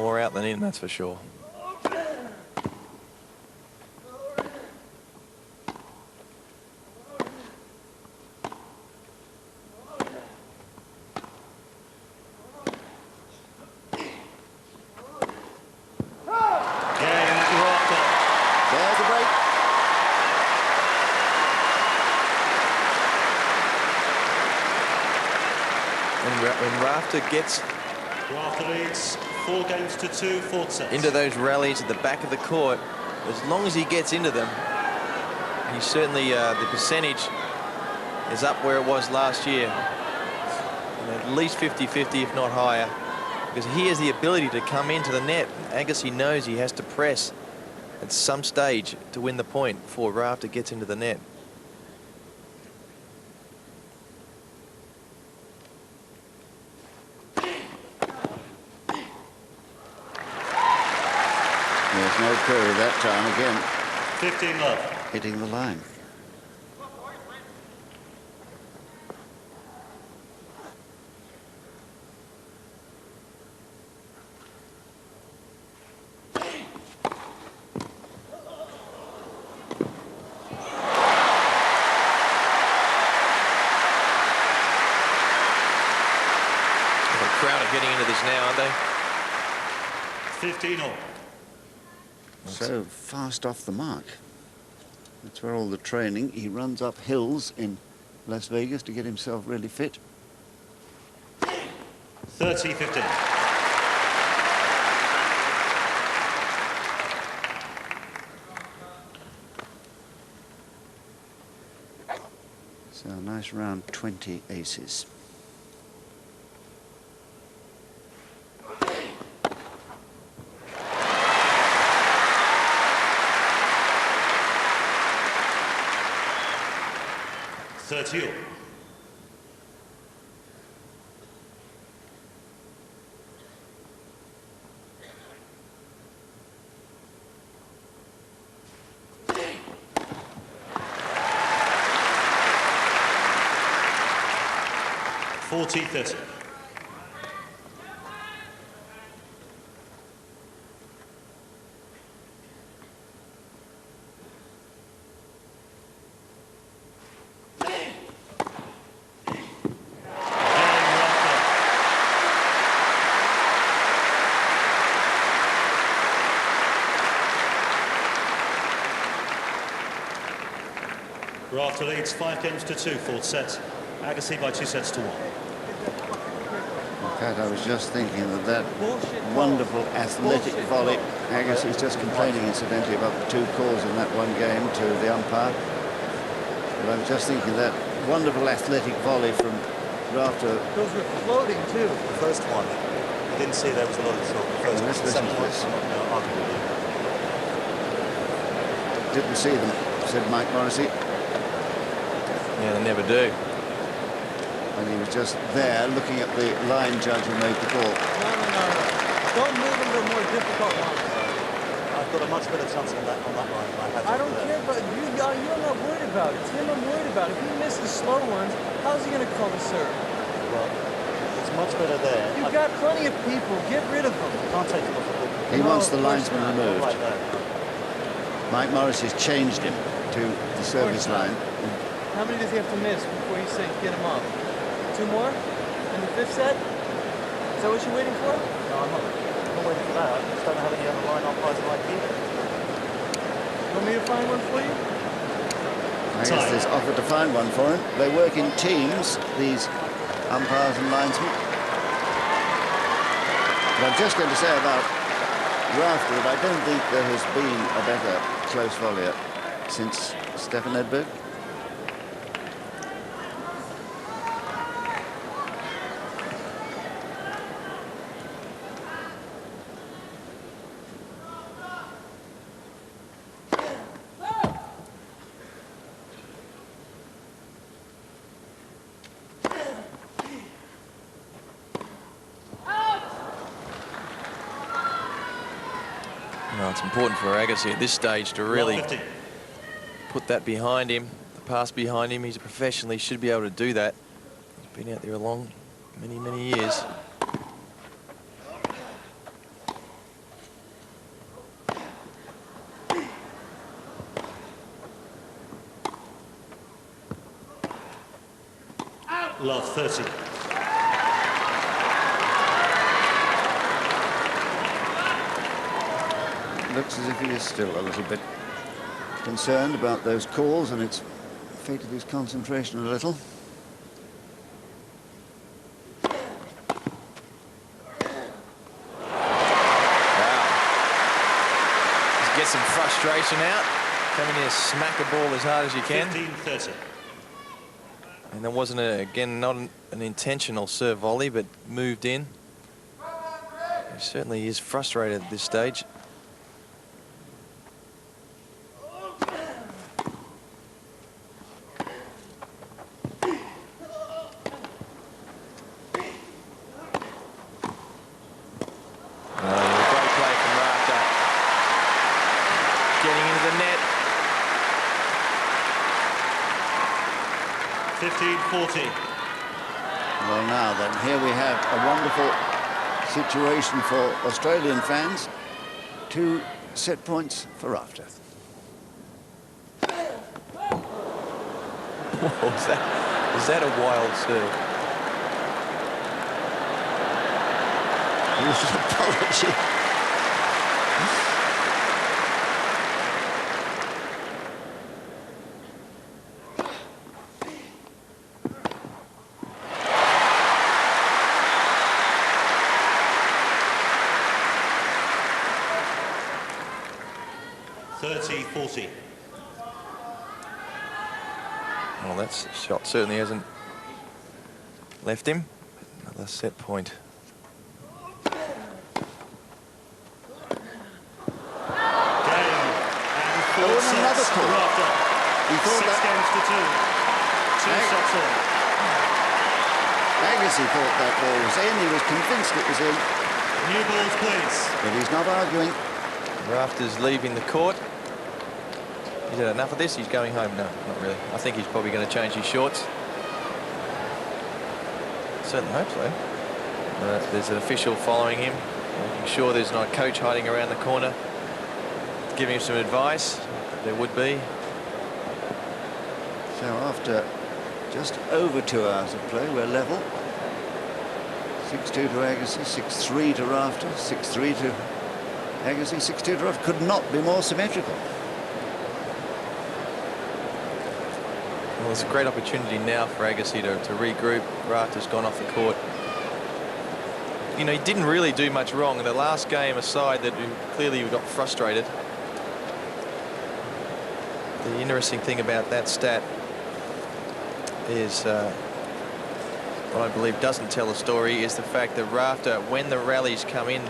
More out than in, that's for sure. When Rafter gets leads 4 games to 2, 4th set. Into those rallies at the back of the court, as long as he gets into them, he certainly, the percentage is up where it was last year. At least 50-50, if not higher, because he has the ability to come into the net. Agassi knows he has to press at some stage to win the point before Rafter gets into the net. There's no Curry that time again. 15 love. Hitting the line. The crowd are getting into this now, aren't they? 15 all. So fast off the mark. That's where all the training. He runs up hills in Las Vegas to get himself really fit. 30-15. So a nice round 20 aces. You. $40-30. Rafter leads 5 games to 2, 4th set. Agassi by 2 sets to 1. In fact, I was just thinking that wonderful athletic volley. Agassi's just complaining, incidentally, about the 2 calls in that one game to the umpire. But I was just thinking that wonderful athletic volley from Rafter. Those were floating, too. The first one, I didn't see there was a lot of trouble. The first one, the second one, I'm not going to argue with you. Didn't see them, said Mike Morrissey. Yeah, they never do. And he was just there looking at the line judge who made the call. No. Don't move into a more difficult line. I've got a much better chance on that line. I don't care about you. You're not worried about it. It's him I'm worried about. If he misses slow ones, how's he going to call the serve? Well, it's much better there. You've got plenty of people. Get rid of them. Can't take him off the ball. He wants the linesman removed. Right there. Mike Morrissey's changed him to the service line. How many does he have to miss before you say get him up? 2 more? In the 5th set? Is that what you're waiting for? No, I'm not waiting for that. I just don't have any other line umpires I like either. You want me to find one for you? I guess there's offered to find one for him. They work in teams, these umpires and linesmen. But I'm just going to say about Rafter that I don't think there has been a better close volleyer since Stefan Edberg. Well, it's important for Agassi at this stage to really put that behind him, the pass behind him. He's a professional, he should be able to do that. He's been out there a long, many years. love 30. Looks as if he is still a little bit concerned about those calls, and it's affected his concentration a little. Get some frustration out. Come in here, smack a ball as hard as you can. 15-30. And there wasn't, again, not an intentional serve volley, but moved in. He certainly is frustrated at this stage. Getting into the net. 15-14. Well, now then, here we have a wonderful situation for Australian fans. 2 set points for rafter. Is that a wild serve? Apology. 30-40. Well, that shot certainly hasn't left him. Another set point. Another call. He thought 6 games to 2. 2 sets all. Agassi thought that ball was in. He was convinced it was in. New balls, please. But he's not arguing. Rafter's leaving the court. He's had enough of this. He's going home. No, not really. I think he's probably going to change his shorts. Certainly hope so. There's an official following him, making sure there's not a coach hiding around the corner, giving him some advice. There would be. So after just over 2 hours of play, we're level. 6-2 to Agassi, 6-3 to rafter, 6-3 to Agassi, 6-2 to rafter. Could not be more symmetrical. Well, it's a great opportunity now for Agassi to regroup. Rafter's gone off the court. You know, he didn't really do much wrong in the last game aside that clearly got frustrated. The interesting thing about that stat is what I believe doesn't tell the story is the fact that rafter, when the rallies come in,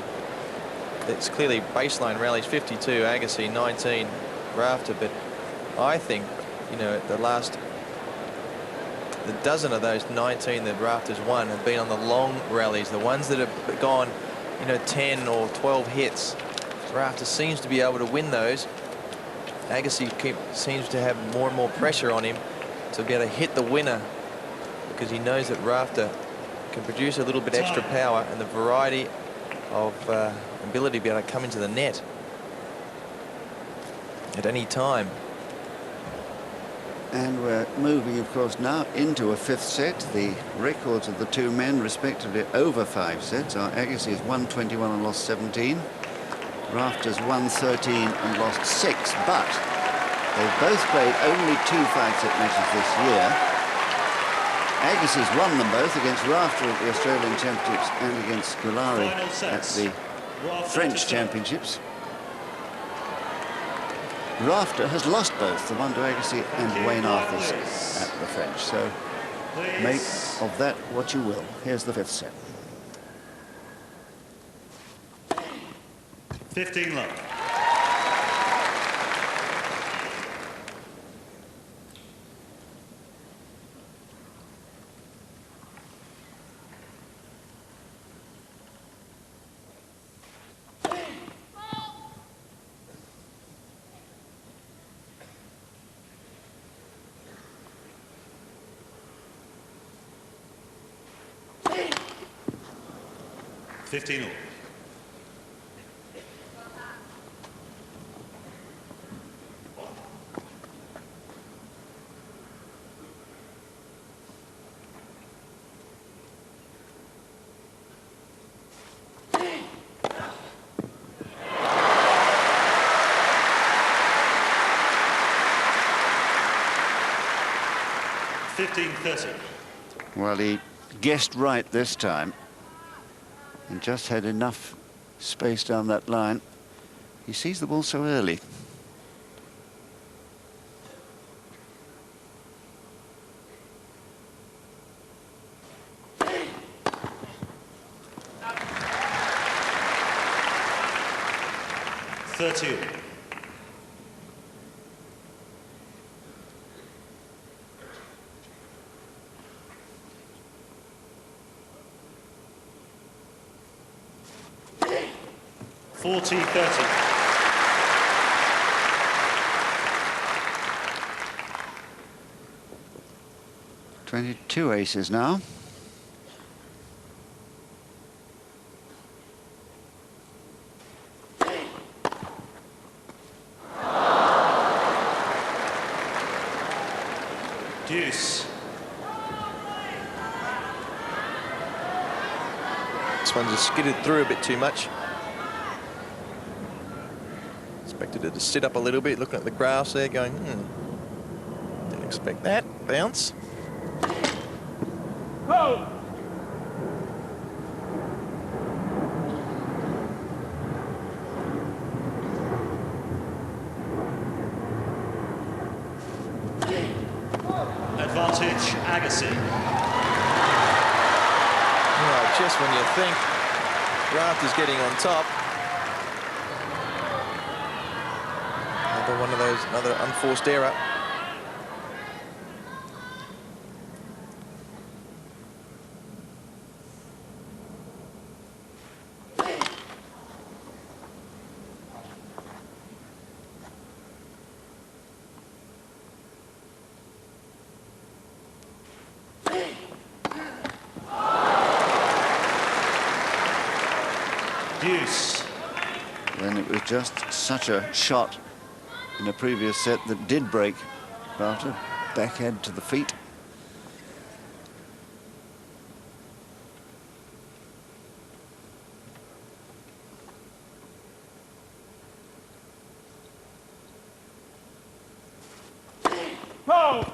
it's clearly baseline rallies 52, Agassi 19, rafter. But I think, you know, the dozen of those 19 that rafter's won have been on the long rallies, the ones that have gone, you know, 10 or 12 hits. Rafter seems to be able to win those. Agassi seems to have more and more pressure on him to be able to hit the winner, because he knows that rafter can produce a little bit extra power and the variety of ability to be able to come into the net at any time. And we're moving, of course, now into a 5th set. The records of the 2 men, respectively, over 5 sets are Agassi's 121 and lost 17. Rafter's 113 and lost 6, but they've both played only 2 5-set matches this year. Agassi's won them both against Rafter at the Australian Championships and against Scolari at the French Championships. Rafter has lost both, the one to Agassi and Wayne Arthurs at the French. So make of that what you will. Here's the 5th set. 15 love. Fifteen all. 15-30. Well, he guessed right this time and just had enough space down that line. He sees the ball so early. Two aces now. Deuce. This one just skidded through a bit too much. Expected it to sit up a little bit, looking at the grass there, going, didn't expect that. Bounce. Oh! Advantage, Agassi. Well, just when you think Rafter's getting on top. Another one of those, another unforced error. Deuce. Then it was just such a shot in a previous set that did break Rafter. Backhand to the feet. Oh!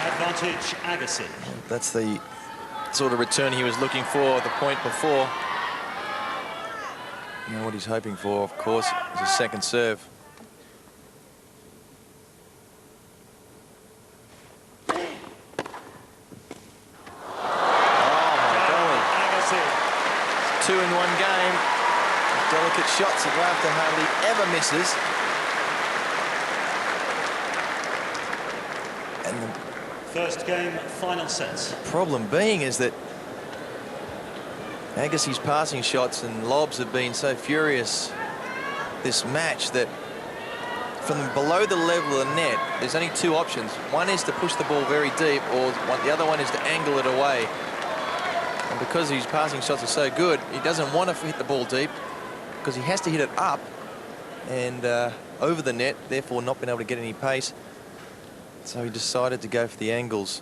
Advantage, Agassi. That's the sort of return he was looking for the point before. You know what he's hoping for, of course, is a second serve. Oh my golly. It's 2 in 1 game. Delicate shots that Rafter hardly ever misses. And the First game, final set. problem being is that Agassi's passing shots and lobs have been so furious this match that from below the level of the net, there's only 2 options. One is to push the ball very deep, or the other one is to angle it away. And because his passing shots are so good, he doesn't want to hit the ball deep because he has to hit it up and over the net, therefore not being able to get any pace. So he decided to go for the angles.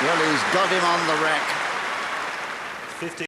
Well, he's got him on the rack. 50.